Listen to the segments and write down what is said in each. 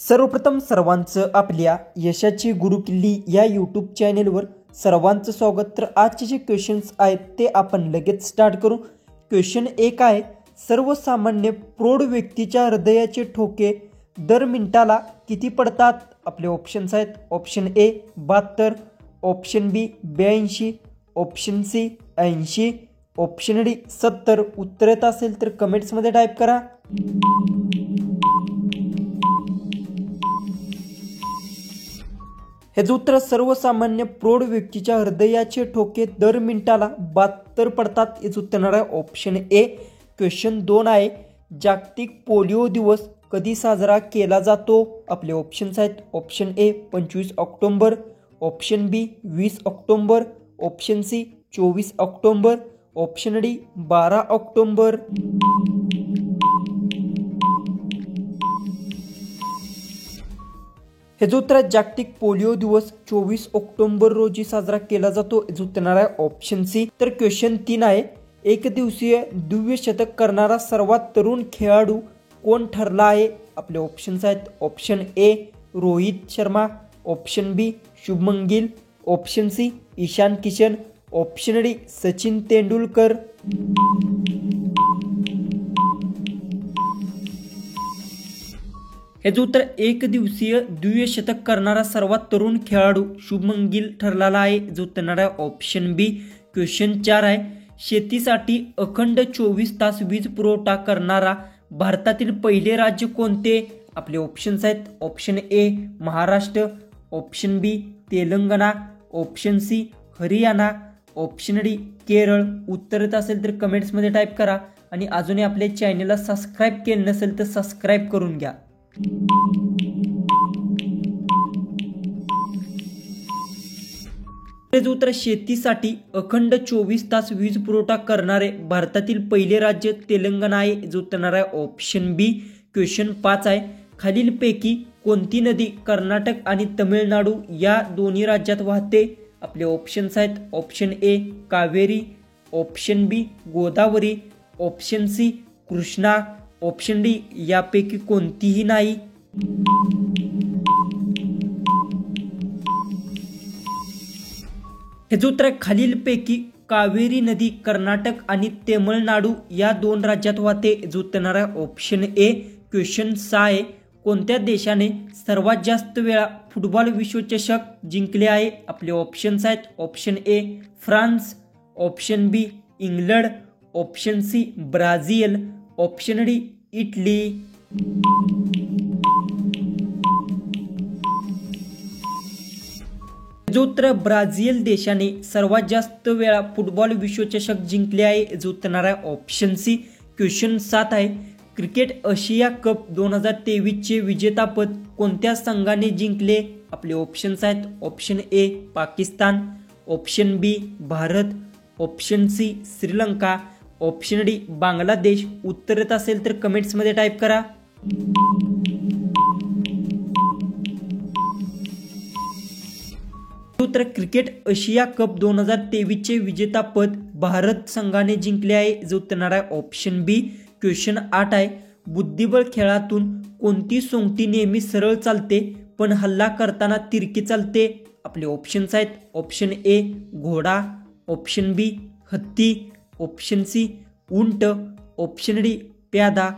सर्वप्रथम सर्वांचं आपल्या यशाची गुरुकिल्ली या यूट्यूब चॅनेलवर सर्वांचं स्वागत। तर आजचे जे क्वेश्चन्स आहेत ते आपण लगेच स्टार्ट करू। क्वेश्चन 1 आहे, सर्वसामान्य प्रौढ व्यक्तीच्या हृदयाचे ठोके दर मिनिटाला किती पडतात? आपले ऑप्शन्स आहेत, option A 72, option B 82, option C 80, option D 70। उत्तर येत असेल तर कमेंट्समध्ये टाईप करा। हे उत्तर सर्वसामान्य प्रौढ व्यक्तीच्या हृदयाचे ठोके दर मिनिटाला 72 पडतात। हेच उत्तर आहे ऑप्शन ए। क्वेश्चन 2 आहे, जागतिक पोलिओ दिवस कधी साजरा केला जातो? आपले ऑप्शन्स आहेत, option A 25 October, option B 20 October, option C 24 October, option D 12 October. हे उत्तर जागतिक पोलिओ दिवस 24 ऑक्टोबर रोजी साजरा केला जातो। हे उत्तर आहे ऑप्शन सी। तर क्वेश्चन 3 आहे, एक दिवसीय द्विशतक करणारा सर्वात तरुण खेळाडू कोण ठरला आहे? आपले ऑप्शन्स आहेत, option A Rohit Sharma, option B Shubman Gill, option C Ishan Kishan, option D Sachin Tendulkar. हे उत्तर एक दिवसीय द्विशतक करणारा सर्वात तरुण खेळाडू शुभमन गिल ठरलेला आहे। जो उत्तर आहे ऑप्शन बी। क्वेश्चन 4 आहे, शेतीसाठी अखंड 24 तास वीज पुरवठा करणारा भारतातील पहिले राज्य कोणते? आपले ऑप्शन्स आहेत, option A Maharashtra, option B Telangana, option C Haryana, option D Kerala. उत्तर येत असेल तर कमेंट्समध्ये टाईप करा आणि अजूनही आपल्या चॅनलला सबस्क्राईब केले नसेल तर सबस्क्राईब करून घ्या। उत्तर शेतीसाठी अखंड 24 तास वीज पुरवठा करणारे भारतातील पहिले राज्य तेलंगणा आहे। जो उत्तर आहे ऑप्शन बी। क्वेश्चन 5 आहे, खालीलपैकी कोणती नदी कर्नाटक आणि तमिळनाडू या दोन्ही राज्यात वाहते? आपले ऑप्शन्स आहेत, option A Kaveri, option B Godavari, option C Krishna, option D यापैकी कोणतीही नाही। हे उत्तर खालीलपैकी कावेरी नदी कर्नाटक आणि तमिळनाडू या दोन राज्यात वाहते। जो उत्तर आहे ऑप्शन ए। क्वेश्चन 6 आहे, कोणत्या देशाने सर्वात जास्त वेळा फुटबॉल विश्वचषक जिंकले आहे? आपले ऑप्शन्स आहेत, option A France, option B England, option C Brazil, option D Italy. जो उत्तर ब्राझील देशाने सर्वात जास्त वेळा फुटबॉल विश्वचषक जिंकले आहे। जो उत्तर आहे ऑप्शन सी। क्वेश्चन 7 आहे, क्रिकेट आशिया कप 2023 चे विजेतापद कोणत्या संघाने जिंकले? आपले ऑप्शन्स आहेत, option A Pakistan, option B Bharat, option C Sri Lanka, option D Bangladesh. उत्तर येत असेल तर कमेंट्समध्ये टाईप करा। उत्तर क्रिकेट आशिया कप 2023 चे विजेतापद भारत संघाने जिंकले आहे। जो उत्तर आहे ऑप्शन बी। क्वेश्चन 8 आहे, बुद्धिबळ खेळातून कोणती सोंगटी नेहमी सरळ चालते पण हल्ला करताना तिरकी चालते? आपले ऑप्शन्स आहेत, ऑप्शन ए घोडा, ऑप्शन बी हत्ती, ऑप्शन सी उंट, ऑप्शन डी प्यादा।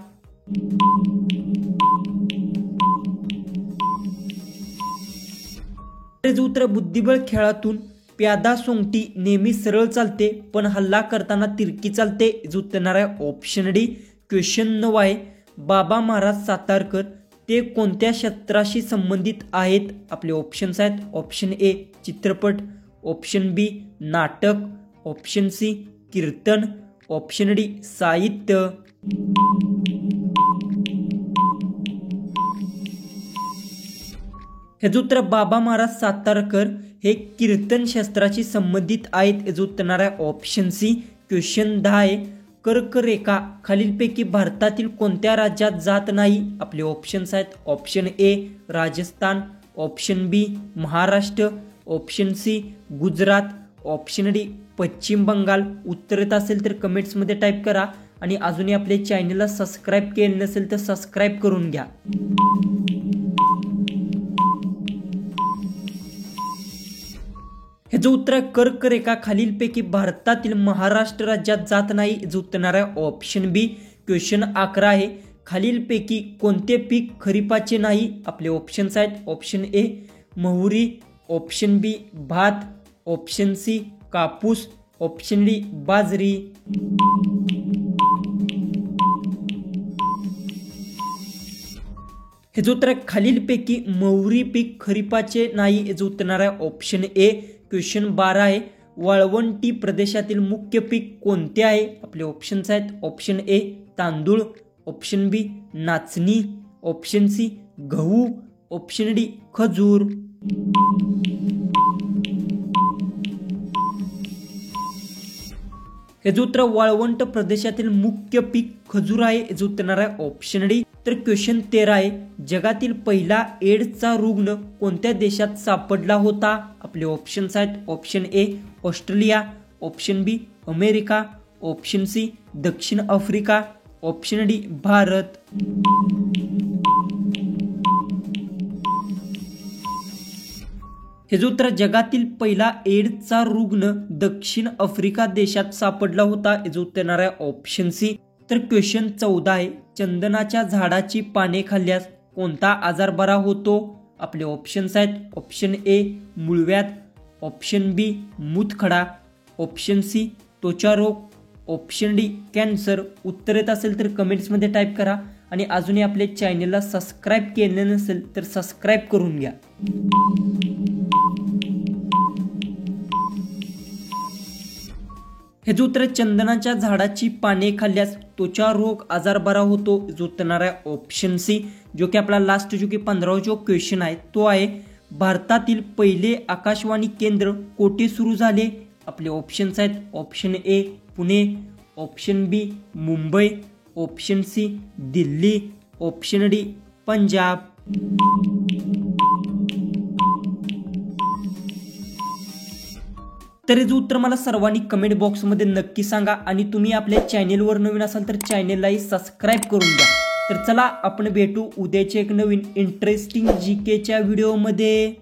उत्तर बुद्धिबळ खेळातून प्यादा सोंगटी नेहमी सरळ चालते पण हल्ला करताना तिरकी चालते। जो उत्तर आहे ऑप्शन डी। क्वेश्चन 9 आहे, बाबा महाराज सातारकर ते कोणत्या क्षेत्राशी संबंधित आहेत? आपले ऑप्शन्स आहेत, ऑप्शन ए चित्रपट, ऑप्शन बी नाटक, ऑप्शन सी कीर्तन, ऑप्शन डी साहित्य। हे उत्तर बाबा महाराज सातारकर हे कीर्तन शास्त्राशी संबंधित आहेत। हे उत्तर आहे ऑप्शन सी। क्वेश्चन 10 आहे, कर्करेखा खालीलपैकी भारतातील कोणत्या राज्यात जात नाही? आपले ऑप्शन्स आहेत, option A Rajasthan, option B Maharashtra, option C Gujarat, option D Paschim Bengal. उत्तर येत असेल तर कमेंट्समध्ये टाईप करा आणि अजूनही आपल्या चॅनलला सबस्क्राईब केले नसेल तर सबस्क्राईब करून घ्या। जो उत्तर आहे कर्करेखा खालीलपैकी भारतातील महाराष्ट्र राज्यात जात नाही, जो उत्तर आहे ऑप्शन बी. क्वेश्चन 11 आहे. खालीलपैकी कोणते पीक खरीपाचे नाही? आपले ऑप्शन्स आहेत. ऑप्शन ए मोहरी, ऑप्शन बी भात, ऑप्शन सी कापूस, ऑप्शन डी बाजरी. हे जो उत्तर आहे खालीलपैकी मोहरी पीक खरीपाचे नाही, जो उत्तर आहे ऑप्शन ए. क्वेश्चन 12 आहे. वाळवंटी प्रदेशातील मुख्य पीक कोणते आहे? आपले ऑप्शन्स आहेत. ऑप्शन ए तांदूळ, ऑप्शन बी नाचणी, ऑप्शन सी गहू, ऑप्शन डी खजूर. हे जो उत्तर वाळवंट प्रदेशातील मुख्य पीक खजूर आहे, जो उत्तर आहे ऑप्शन डी. तर क्वेश्चन 13 आहे. जगातील पहिला एड्सचा रुग्ण कोणत्या देशात सापडला होता? आपले ऑप्शन्स आहेत. Option A Australia, option B America, option C दक्षिण आफ्रिका, ऑप्शन डी भारत. हे जो उत्तर जगातील पहिला एड्सचा रुग्ण दक्षिण आफ्रिका देशात सापडला होता, हे जो उत्तर आहे ऑप्शन सी. तर क्वेश्चन 14 आहे. चंदनाच्या झाडाची पाने खाल्ल्यास कोणता आजार बरा होतो? आपले ऑप्शन्स आहेत. ऑप्शन ए मुळव्याध, ऑप्शन बी मूतखडा, ऑप्शन सी त्वचा रोग, ऑप्शन डी कॅन्सर. उत्तर येत असेल तर कमेंट्समध्ये टाईप करा आणि अजूनही आपल्या चॅनलला सबस्क्राईब केले नसेल तर सबस्क्राईब करून घ्या. हे जो उत्तर चंदनाच्या झाडाची पाने खाल्ल्यास त्वचा रोग आजार बरा होतो, जो उत्तर आहे ऑप्शन सी. जो की आपला लास्ट जो की 15 जो क्वेश्चन आहे तो आहे भारतातील पहिले आकाशवाणी केंद्र कोठे सुरू झाले? आपले ऑप्शन्स आहेत. Option A Pune, option B Mumbai, option C Delhi, option D Punjab. तर जो उत्तर मला सर्वांनी कमेंट बॉक्समध्ये नक्की सांगा आणि तुम्ही आपल्या चॅनेलवर नवीन असाल तर चॅनेललाही सबस्क्राईब करून द्या. तर चला आपण भेटू उद्याच्या एक नवीन इंटरेस्टिंग जीकेच्या व्हिडिओमध्ये.